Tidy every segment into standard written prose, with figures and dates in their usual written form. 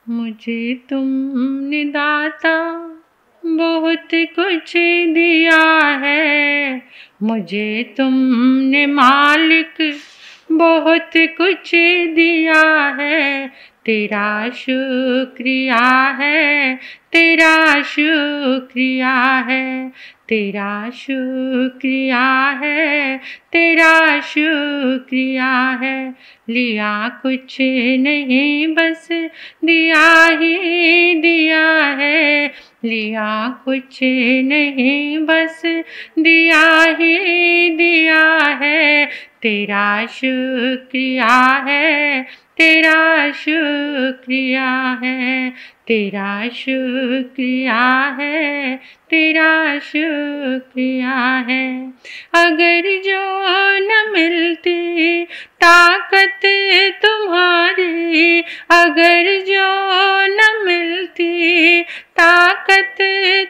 मुझे तुमने दाता बहुत कुछ दिया है, मुझे तुमने मालिक बहुत कुछ दिया है। तेरा शुक्रिया है, तेरा शुक्रिया है, तेरा शुक्रिया है, तेरा शुक्रिया है। लिया कुछ नहीं बस दिया ही दिया है, लिया कुछ नहीं बस दिया ही दिया है। तेरा शुक्रिया है, तेरा शुक्रिया है, तेरा शुक्रिया है, तेरा शुक्रिया है। अगर जो न मिलती ताकत तुम्हारी, अगर जो न मिलती ताकत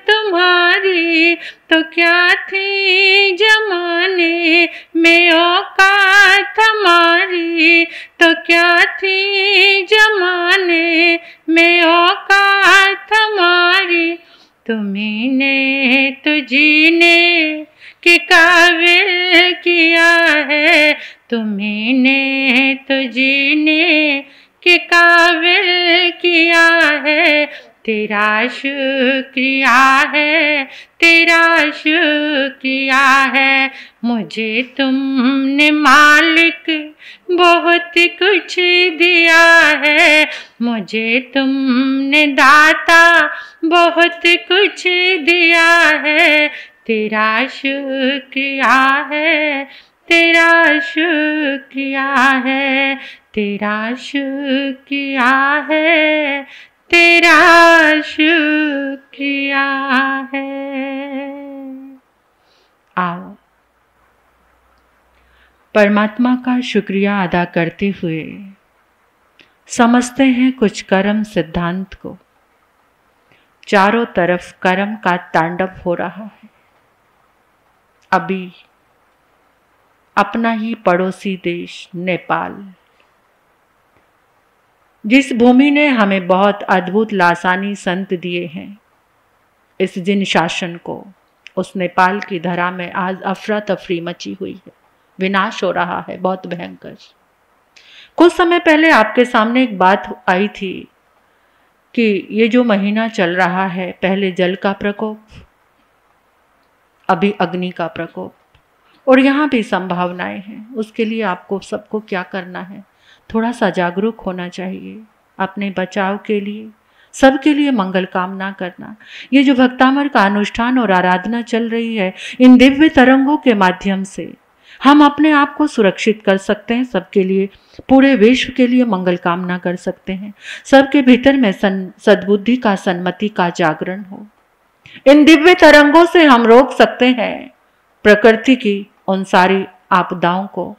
तुम्हारी, तो क्या थी जमाने में औकात हमारी, तो क्या थी जमाने में औकात हमारी। तुम्ही ने तो जीने के काबिल किया है, तुम्ही ने तो जीने के काबिल किया है। तेरा शुक्रिया है, तेरा शुक्रिया है। मुझे तुमने मालिक बहुत कुछ दिया है, मुझे तुमने दाता बहुत कुछ दिया है। तेरा शुक्रिया है, तेरा शुक्रिया है, तेरा शुक्रिया है, तेरा शुक्रिया है। आओ परमात्मा का शुक्रिया अदा करते हुए समझते हैं कुछ कर्म सिद्धांत को। चारों तरफ कर्म का तांडव हो रहा है। अभी अपना ही पड़ोसी देश नेपाल, जिस भूमि ने हमें बहुत अद्भुत लासानी संत दिए हैं, इस जिन शासन को, उस नेपाल की धरा में आज अफरा तफरी मची हुई है, विनाश हो रहा है बहुत भयंकर। कुछ समय पहले आपके सामने एक बात आई थी कि ये जो महीना चल रहा है, पहले जल का प्रकोप, अभी अग्नि का प्रकोप, और यहाँ भी संभावनाएं हैं। उसके लिए आपको सबको क्या करना है, थोड़ा सा जागरूक होना चाहिए, अपने बचाव के लिए, सबके लिए मंगल कामना करना। ये जो भक्तामर का अनुष्ठान और आराधना चल रही है, इन दिव्य तरंगों के माध्यम से हम अपने आप को सुरक्षित कर सकते हैं, सबके लिए, पूरे विश्व के लिए मंगल कामना कर सकते हैं। सबके भीतर में सद्बुद्धि का, सन्मति का जागरण हो। इन दिव्य तरंगों से हम रोक सकते हैं प्रकृति की उन सारी आपदाओं को,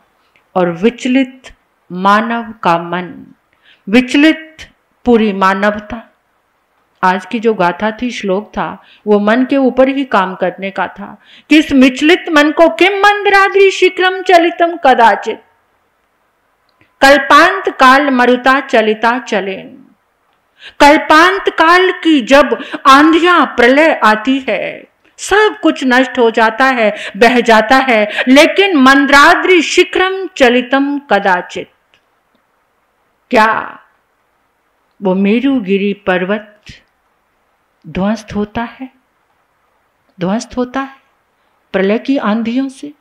और विचलित मानव का मन, विचलित पूरी मानवता। आज की जो गाथा थी, श्लोक था, वो मन के ऊपर ही काम करने का था। किस विचलित मन को किम मंद्राद्रि शीघ्रम चलितम कदाचित, कल्पांत काल मरुता चलिता चलेन। कल्पांत काल की जब आंधियां, प्रलय आती है, सब कुछ नष्ट हो जाता है, बह जाता है, लेकिन मंद्राद्रि शीघ्रम चलितम कदाचित, क्या वो मेरुगिरी पर्वत ध्वस्त होता है? ध्वस्त होता है प्रलय की आंधियों से?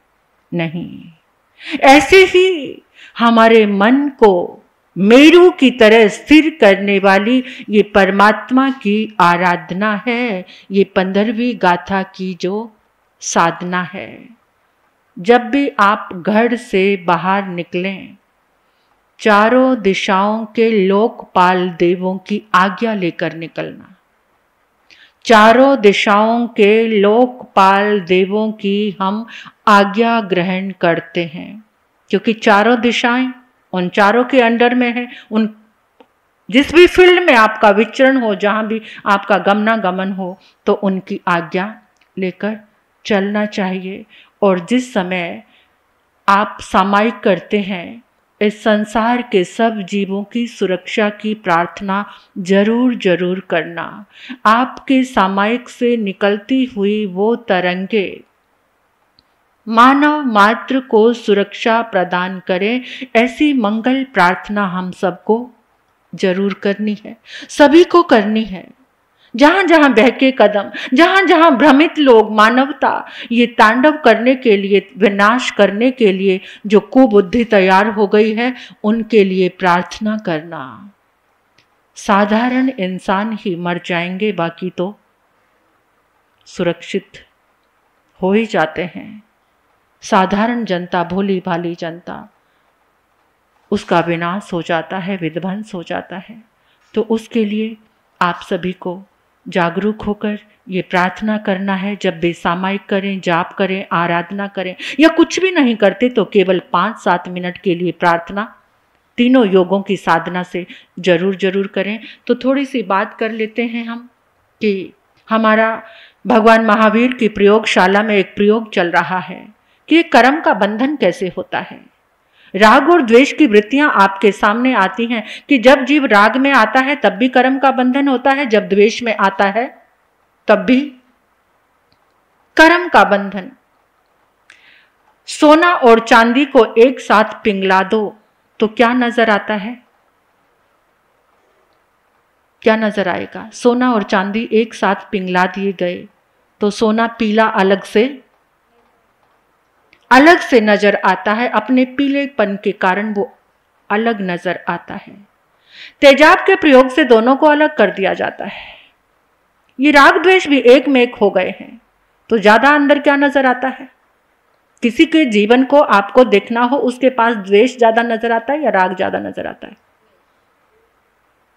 नहीं। ऐसे ही हमारे मन को मेरू की तरह स्थिर करने वाली ये परमात्मा की आराधना है, ये 15वीं गाथा की जो साधना है। जब भी आप घर से बाहर निकलें, चारों दिशाओं के लोकपाल देवों की आज्ञा लेकर निकलना। चारों दिशाओं के लोकपाल देवों की हम आज्ञा ग्रहण करते हैं, क्योंकि चारों दिशाएं उन चारों के अंडर में है। उन जिस भी फील्ड में आपका विचरण हो, जहां भी आपका गमनागमन हो, तो उनकी आज्ञा लेकर चलना चाहिए। और जिस समय आप सामायिक करते हैं, इस संसार के सब जीवों की सुरक्षा की प्रार्थना जरूर जरूर करना। आपके सामायिक से निकलती हुई वो तरंगे मानव मात्र को सुरक्षा प्रदान करें, ऐसी मंगल प्रार्थना हम सबको जरूर करनी है, सभी को करनी है। जहां जहां बहके कदम, जहां जहां भ्रमित लोग, मानवता ये तांडव करने के लिए, विनाश करने के लिए जो कुबुद्धि तैयार हो गई है, उनके लिए प्रार्थना करना। साधारण इंसान ही मर जाएंगे, बाकी तो सुरक्षित हो ही जाते हैं। साधारण जनता, भोली भाली जनता, उसका विनाश हो जाता है, विध्वंस हो जाता है। तो उसके लिए आप सभी को जागरूक होकर ये प्रार्थना करना है। जब भी सामायिक करें, जाप करें, आराधना करें या कुछ भी नहीं करते तो केवल 5-7 मिनट के लिए प्रार्थना तीनों योगों की साधना से जरूर जरूर करें। तो थोड़ी सी बात कर लेते हैं हम कि हमारा भगवान महावीर की प्रयोगशाला में एक प्रयोग चल रहा है कि कर्म का बंधन कैसे होता है। राग और द्वेष की वृत्तियां आपके सामने आती हैं कि जब जीव राग में आता है तब भी कर्म का बंधन होता है, जब द्वेष में आता है तब भी कर्म का बंधन। सोना और चांदी को एक साथ पिघला दो तो क्या नजर आता है? क्या नजर आएगा? सोना और चांदी एक साथ पिघला दिए गए तो सोना पीला अलग से नजर आता है, अपने पीलेपन के कारण वो अलग नजर आता है। तेजाब के प्रयोग से दोनों को अलग कर दिया जाता है। ये राग द्वेष भी एक में एक हो गए हैं तो ज्यादा अंदर क्या नजर आता है? किसी के जीवन को आपको देखना हो, उसके पास द्वेष ज्यादा नजर आता है या राग ज्यादा नजर आता है?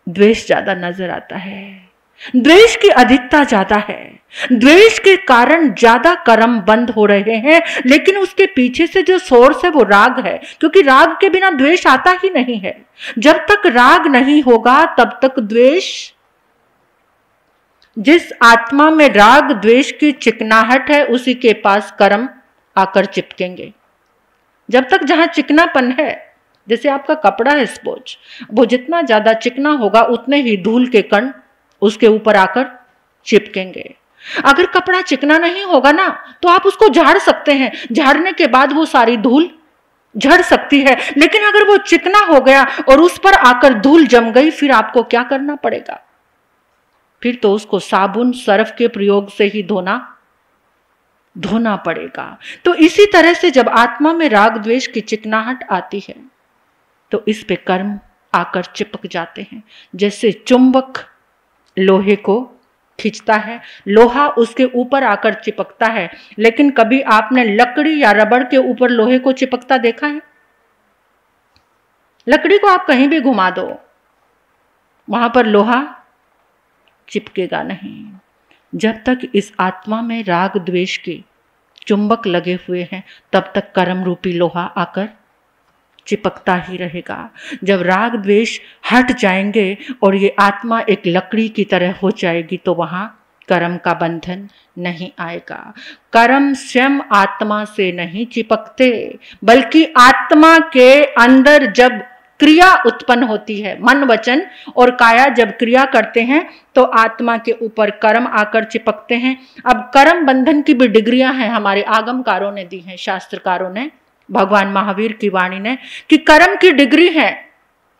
द्वेष ज्यादा नजर आता है। द्वेष की अधिकता ज्यादा है, द्वेष के कारण ज्यादा कर्म बंद हो रहे हैं, लेकिन उसके पीछे से जो सोर्स है वो राग है, क्योंकि राग के बिना द्वेष आता ही नहीं है। जब तक राग नहीं होगा तब तक द्वेष, जिस आत्मा में राग द्वेष की चिकनाहट है उसी के पास कर्म आकर चिपकेंगे। जब तक जहां चिकनापन है, जैसे आपका कपड़ा है स्पोंज, वो जितना ज्यादा चिकना होगा उतने ही धूल के कण उसके ऊपर आकर चिपकेंगे। अगर कपड़ा चिकना नहीं होगा ना तो आप उसको झाड़ सकते हैं, झाड़ने के बाद वो सारी धूल झड़ सकती है, लेकिन अगर वो चिकना हो गया और उस पर आकर धूल जम गई, फिर आपको क्या करना पड़ेगा? फिर तो उसको साबुन सर्फ के प्रयोग से ही धोना पड़ेगा। तो इसी तरह से जब आत्मा में राग द्वेष की चिकनाहट आती है तो इस पे कर्म आकर चिपक जाते हैं। जैसे चुंबक लोहे को खींचता है, लोहा उसके ऊपर आकर चिपकता है, लेकिन कभी आपने लकड़ी या रबड़ के ऊपर लोहे को चिपकता देखा है? लकड़ी को आप कहीं भी घुमा दो, वहां पर लोहा चिपकेगा नहीं। जब तक इस आत्मा में राग द्वेष के चुंबक लगे हुए हैं तब तक कर्म रूपी लोहा आकर चिपकता ही रहेगा। जब राग द्वेष हट जाएंगे और ये आत्मा एक लकड़ी की तरह हो जाएगी तो वहां कर्म का बंधन नहीं आएगा। कर्म स्वयं आत्मा से नहीं चिपकते, बल्कि आत्मा के अंदर जब क्रिया उत्पन्न होती है, मन वचन और काया जब क्रिया करते हैं तो आत्मा के ऊपर कर्म आकर चिपकते हैं। अब कर्म बंधन की भी डिग्रियां हैं, हमारे आगमकारों ने दी हैं, शास्त्रकारों ने, भगवान महावीर की वाणी ने, कि कर्म की डिग्री है।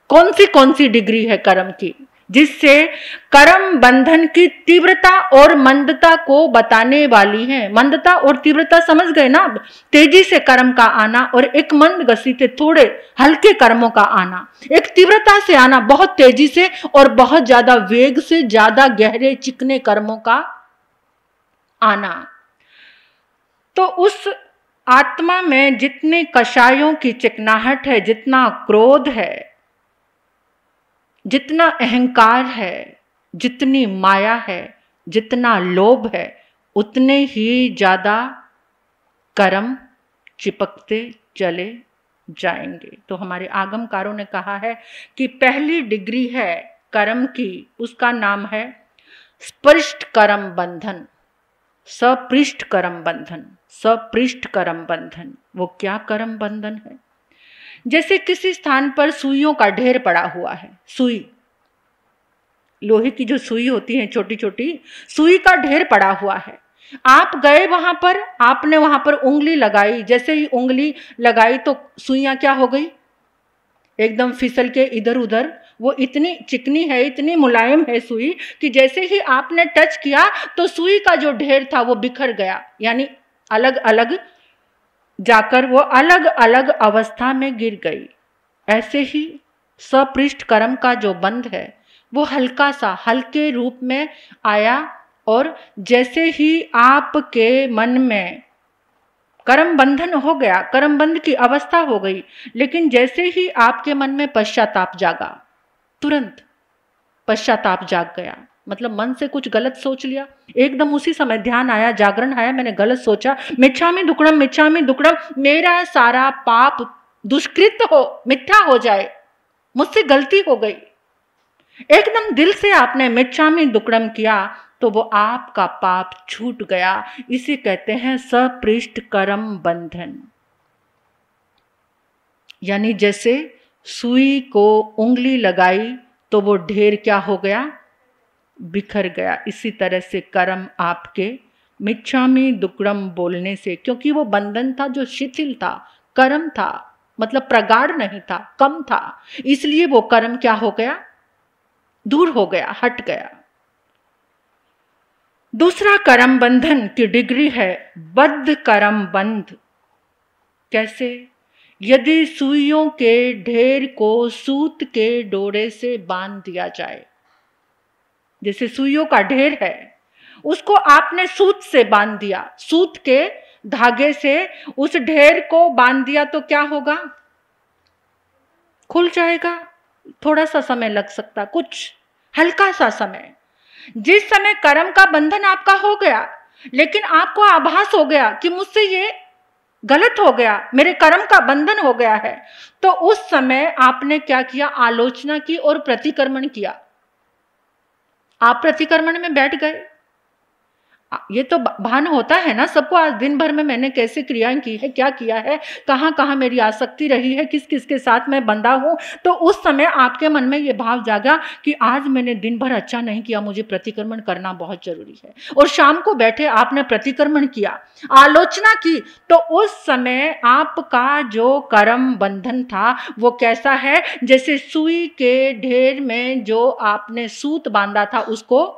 कौन सी डिग्री है कर्म की? जिससे कर्म बंधन की तीव्रता और मंदता को बताने वाली है। मंदता और तीव्रता समझ गए ना? तेजी से कर्म का आना और एक मंद गति से थोड़े हल्के कर्मों का आना, एक तीव्रता से आना बहुत तेजी से और बहुत ज्यादा वेग से ज्यादा गहरे चिकने कर्मों का आना। तो उस आत्मा में जितने कषायों की चिकनाहट है, जितना क्रोध है, जितना अहंकार है, जितनी माया है, जितना लोभ है, उतने ही ज्यादा कर्म चिपकते चले जाएंगे। तो हमारे आगमकारों ने कहा है कि पहली डिग्री है कर्म की, उसका नाम है स्पृष्ट कर्म बंधन, सपृष्ठ कर्म बंधन। सपृष्ठ कर्म बंधन वो क्या कर्म बंधन है जैसे किसी स्थान पर सुइयों का ढेर पड़ा हुआ है, सुई, लोहे की जो सुई होती है छोटी छोटी, सुई का ढेर पड़ा हुआ है। आप गए वहां पर, आपने वहां पर उंगली लगाई, जैसे ही उंगली लगाई तो सुइयां क्या हो गई, एकदम फिसल के इधर उधर। वो इतनी चिकनी है, इतनी मुलायम है सुई कि जैसे ही आपने टच किया तो सुई का जो ढेर था वो बिखर गया, यानी अलग अलग जाकर वो अलग अलग अवस्था में गिर गई। ऐसे ही सपृष्ठ कर्म का जो बंध है वो हल्का सा, हल्के रूप में आया, और जैसे ही आपके मन में कर्म बंधन हो गया, कर्म बंध की अवस्था हो गई, लेकिन जैसे ही आपके मन में पश्चाताप जागा, तुरंत पश्चाताप जाग गया, मतलब मन से कुछ गलत सोच लिया, एकदम उसी समय ध्यान आया, जागरण आया, मैंने गलत सोचा, मिच्छामि दुक्कडम, मिच्छामि दुक्कडम, मेरा सारा पाप दुष्कृत हो, मिथ्या हो जाए, मुझसे गलती हो गई। एकदम दिल से आपने मिच्छामि दुक्कडम किया तो वो आपका पाप छूट गया। इसे कहते हैं सपृष्ठ कर्म बंधन। यानी जैसे सुई को उंगली लगाई तो वो ढेर क्या हो गया, बिखर गया। इसी तरह से कर्म आपके मिच्छामि दुक्कडम बोलने से, क्योंकि वो बंधन था जो शिथिल था, कर्म था, मतलब प्रगाढ़ नहीं था, कम था, इसलिए वो कर्म क्या हो गया, दूर हो गया, हट गया। दूसरा कर्म बंधन की डिग्री है बद्ध कर्म बंध। कैसे? यदि सुइयों के ढेर को सूत के डोरे से बांध दिया जाए, जैसे सुइयों का ढेर है, उसको आपने सूत से बांध दिया, सूत के धागे से उस ढेर को बांध दिया तो क्या होगा, खुल जाएगा। थोड़ा सा समय लग सकता, कुछ हल्का सा समय। जिस समय कर्म का बंधन आपका हो गया, लेकिन आपको आभास हो गया कि मुझसे ये गलत हो गया, मेरे कर्म का बंधन हो गया है, तो उस समय आपने क्या किया, आलोचना की और प्रतिक्रमण किया। आप प्रतिक्रमण में बैठ गए। ये तो भान होता है ना सबको, आज दिन भर में मैंने कैसे क्रियाएं की है, क्या किया है, कहाँ कहाँ मेरी आसक्ति रही है, किस किस के साथ मैं बंधा हूं। तो उस समय आपके मन में ये भाव जागा कि आज मैंने दिन भर अच्छा नहीं किया, मुझे प्रतिक्रमण करना बहुत जरूरी है। और शाम को बैठे आपने प्रतिक्रमण किया, आलोचना की, तो उस समय आपका जो कर्म बंधन था वो कैसा है, जैसे सुई के ढेर में जो आपने सूत बांधा था उसको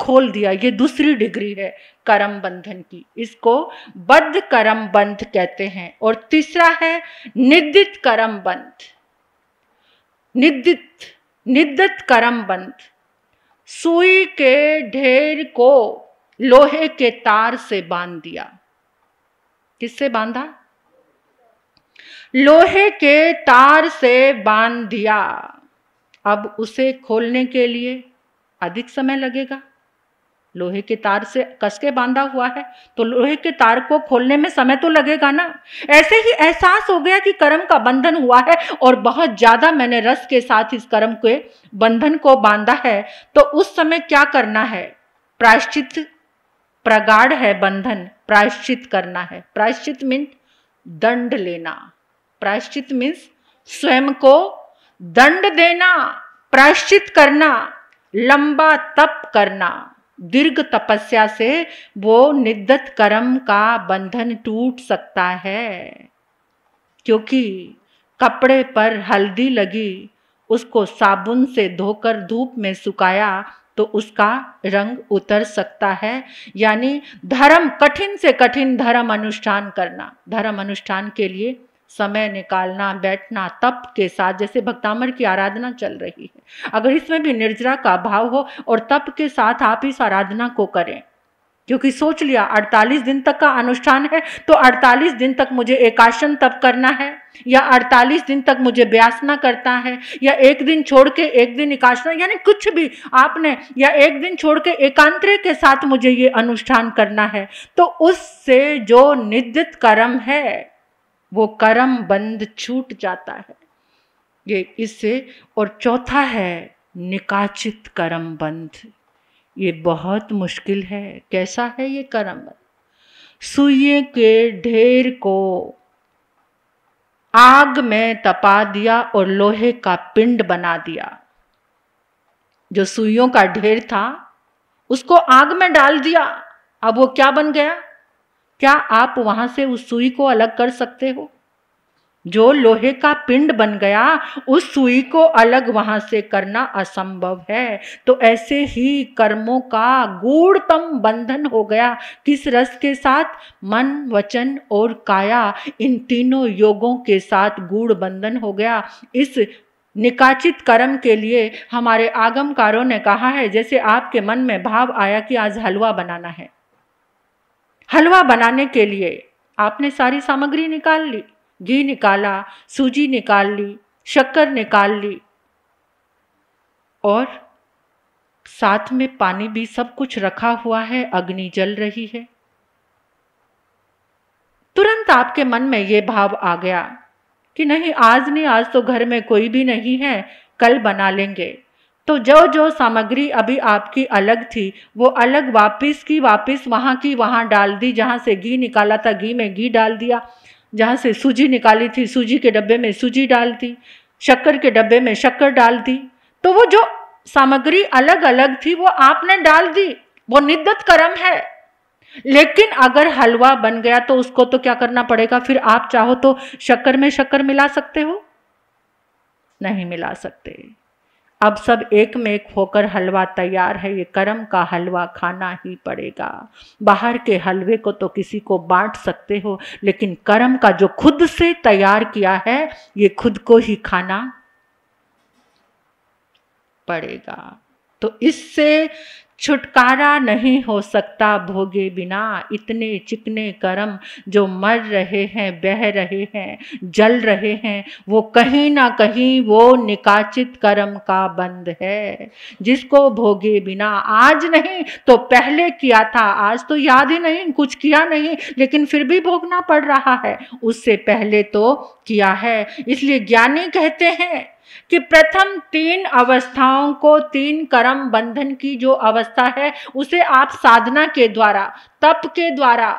खोल दिया। ये दूसरी डिग्री है कर्म बंधन की, इसको बद्ध कर्म बंध कहते हैं। और तीसरा है निद्दित कर्म बंध। निद्दित कर्म बंध, सुई के ढेर को लोहे के तार से बांध दिया। किससे बांधा? लोहे के तार से बांध दिया। अब उसे खोलने के लिए अधिक समय लगेगा। लोहे के तार से कस के बांधा हुआ है तो लोहे के तार को खोलने में समय तो लगेगा ना। ऐसे ही एहसास हो गया कि कर्म का बंधन हुआ है और बहुत ज्यादा मैंने रस के साथ इस कर्म के बंधन को बांधा है, तो उस समय क्या करना है, प्रायश्चित। प्रगाढ़ है बंधन, प्रायश्चित करना है। प्रायश्चित मीन्स दंड लेना, प्रायश्चित मीन्स स्वयं को दंड देना, प्रायश्चित करना, लंबा तप करना। दीर्घ तपस्या से वो निद्दित कर्म का बंधन टूट सकता है, क्योंकि कपड़े पर हल्दी लगी, उसको साबुन से धोकर धूप में सुखाया तो उसका रंग उतर सकता है। यानी धर्म, कठिन से कठिन धर्म अनुष्ठान करना, धर्म अनुष्ठान के लिए समय निकालना, बैठना तप के साथ, जैसे भक्तामर की आराधना चल रही है, अगर इसमें भी निर्जरा का भाव हो और तप के साथ आप इस आराधना को करें, क्योंकि सोच लिया 48 दिन तक का अनुष्ठान है तो 48 दिन तक मुझे एकासन तप करना है, या 48 दिन तक मुझे व्यासना करता है, या एक दिन छोड़ के एक दिन एकासना, यानी कुछ भी आपने, या एक दिन छोड़ के एकांतरे के साथ मुझे ये अनुष्ठान करना है, तो उससे जो निद्दित कर्म है वो कर्म बंध छूट जाता है। ये इससे। और चौथा है निकाचित कर्म बंध। ये बहुत मुश्किल है। कैसा है ये कर्म बंध? सुइये के ढेर को आग में तपा दिया और लोहे का पिंड बना दिया। जो सुइयों का ढेर था उसको आग में डाल दिया, अब वो क्या बन गया? क्या आप वहां से उस सुई को अलग कर सकते हो? जो लोहे का पिंड बन गया उस सुई को अलग वहां से करना असंभव है। तो ऐसे ही कर्मों का गूढ़तम बंधन हो गया। किस रस के साथ? मन, वचन और काया, इन तीनों योगों के साथ गूढ़ बंधन हो गया। इस निकाचित कर्म के लिए हमारे आगमकारों ने कहा है, जैसे आपके मन में भाव आया कि आज हलवा बनाना है, हलवा बनाने के लिए आपने सारी सामग्री निकाल ली, घी निकाला, सूजी निकाल ली, शक्कर निकाल ली और साथ में पानी भी, सब कुछ रखा हुआ है, अग्नि जल रही है। तुरंत आपके मन में ये भाव आ गया कि नहीं, आज नहीं, आज तो घर में कोई भी नहीं है, कल बना लेंगे। तो जो जो सामग्री अभी आपकी अलग थी वो अलग वापस की वापस वहाँ की वहाँ डाल दी। जहाँ से घी निकाला था घी में घी डाल दिया, जहाँ से सूजी निकाली थी सूजी के डब्बे में सूजी डाल दी, शक्कर के डब्बे में शक्कर डाल दी। तो वो जो सामग्री अलग अलग थी वो आपने डाल दी, वो निद्दत कर्म है। लेकिन अगर हलवा बन गया तो उसको तो क्या करना पड़ेगा? फिर आप चाहो तो शक्कर में शक्कर मिला सकते हो? नहीं मिला सकते। अब सब एक में एक होकर हलवा तैयार है, ये कर्म का हलवा खाना ही पड़ेगा। बाहर के हलवे को तो किसी को बांट सकते हो, लेकिन कर्म का जो खुद से तैयार किया है ये खुद को ही खाना पड़ेगा। तो इससे छुटकारा नहीं हो सकता भोगे बिना। इतने चिकने कर्म जो मर रहे हैं, बह रहे हैं, जल रहे हैं, वो कहीं ना कहीं वो निकाचित कर्म का बंध है, जिसको भोगे बिना। आज नहीं तो पहले किया था, आज तो याद ही नहीं, कुछ किया नहीं, लेकिन फिर भी भोगना पड़ रहा है। उससे पहले तो किया है। इसलिए ज्ञानी कहते हैं कि प्रथम 3 अवस्थाओं को, 3 कर्म बंधन की जो अवस्था है उसे आप साधना के द्वारा, तप के द्वारा,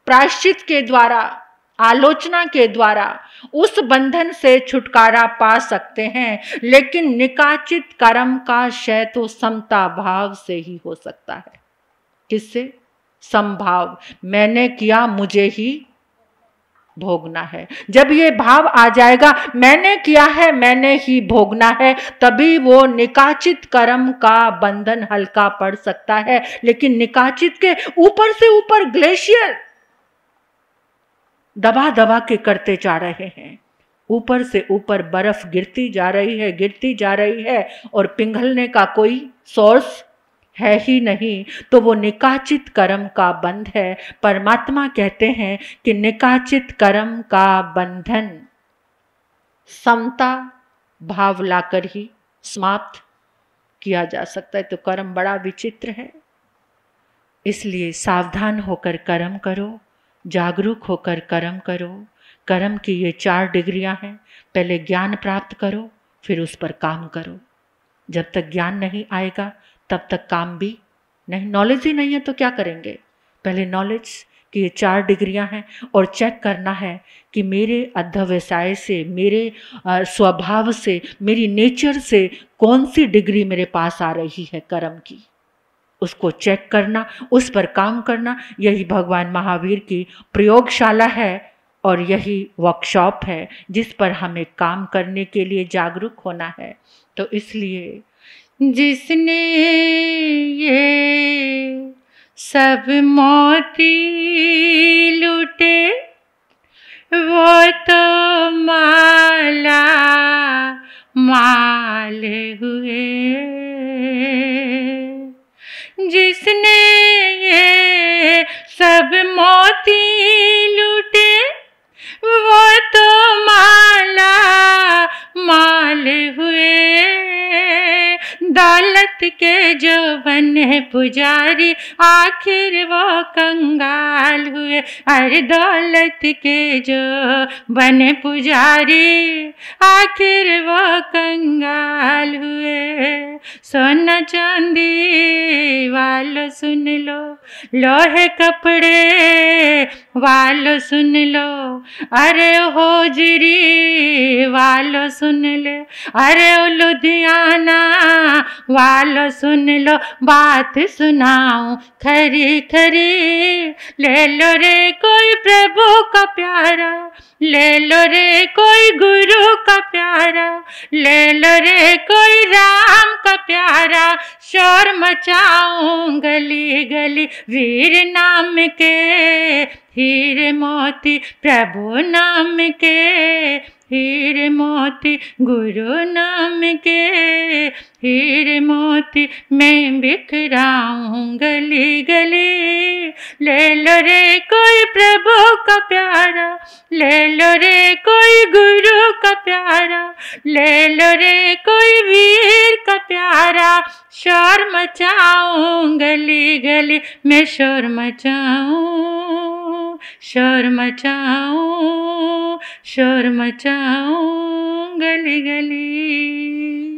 प्रायश्चित के द्वारा, आलोचना के द्वारा उस बंधन से छुटकारा पा सकते हैं। लेकिन निकाचित कर्म का क्षय तो समता भाव से ही हो सकता है। किससे? समभाव। मैंने किया, मुझे ही भोगना है। जब ये भाव आ जाएगा मैंने किया है, मैंने ही भोगना है, तभी वो निकाचित कर्म का बंधन हल्का पड़ सकता है। लेकिन निकाचित के ऊपर से ऊपर ग्लेशियर दबा दबा के करते जा रहे हैं, ऊपर से ऊपर बर्फ गिरती जा रही है, गिरती जा रही है, और पिघलने का कोई सोर्स है ही नहीं। तो वो निकाचित कर्म का बंध है। परमात्मा कहते हैं कि निकाचित कर्म का बंधन समता भाव लाकर ही समाप्त किया जा सकता है। तो कर्म बड़ा विचित्र है, इसलिए सावधान होकर कर्म करो, जागरूक होकर कर्म करो। कर्म की ये 4 डिग्रियां हैं। पहले ज्ञान प्राप्त करो, फिर उस पर काम करो। जब तक ज्ञान नहीं आएगा तब तक काम भी नहीं। नॉलेज ही नहीं है तो क्या करेंगे? पहले नॉलेज कि ये 4 डिग्रियां हैं, और चेक करना है कि मेरे अध्यवसाय से, मेरे स्वभाव से, मेरी नेचर से कौन सी डिग्री मेरे पास आ रही है कर्म की, उसको चेक करना, उस पर काम करना। यही भगवान महावीर की प्रयोगशाला है और यही वर्कशॉप है जिस पर हमें काम करने के लिए जागरूक होना है। तो इसलिए जिसने ये सब मोती लूटे वो तो माला माल हुए। जिसने ये सब मोती लूटे वो तो माला माल हुए। दौलत के जो बने पुजारी आखिर वो कंगाल हुए। अरे दौलत के जो बने पुजारी आखिर वो कंगाल हुए। सोना चांदी वालों सुन लो, लोहे कपड़े वालों सुन लो, अरे होजरी वालों सुन ले, अरे ओ लुधियाना वालों सुन लो, बात सुनाऊं खरी खरी। ले लो रे कोई प्रभु का प्यारा, ले लो रे कोई गुरु का प्यारा, ले लो रे कोई राम का प्यारा। शोर मचाऊं गली गली वीर नाम के, हीरे मोती प्रभु नाम के, हीरे मोती गुरु नाम के, हीरे मोती मैं बिखराऊं गली गली। ले लो रे कोई प्रभु का प्यारा, ले लो रे कोई गुरु का प्यारा, ले लो रे कोई वीर का प्यारा। शोर मचाऊं गली गली मैं, शोर मचाऊं, शोर मचाऊं, शोर मचाऊं गली गली।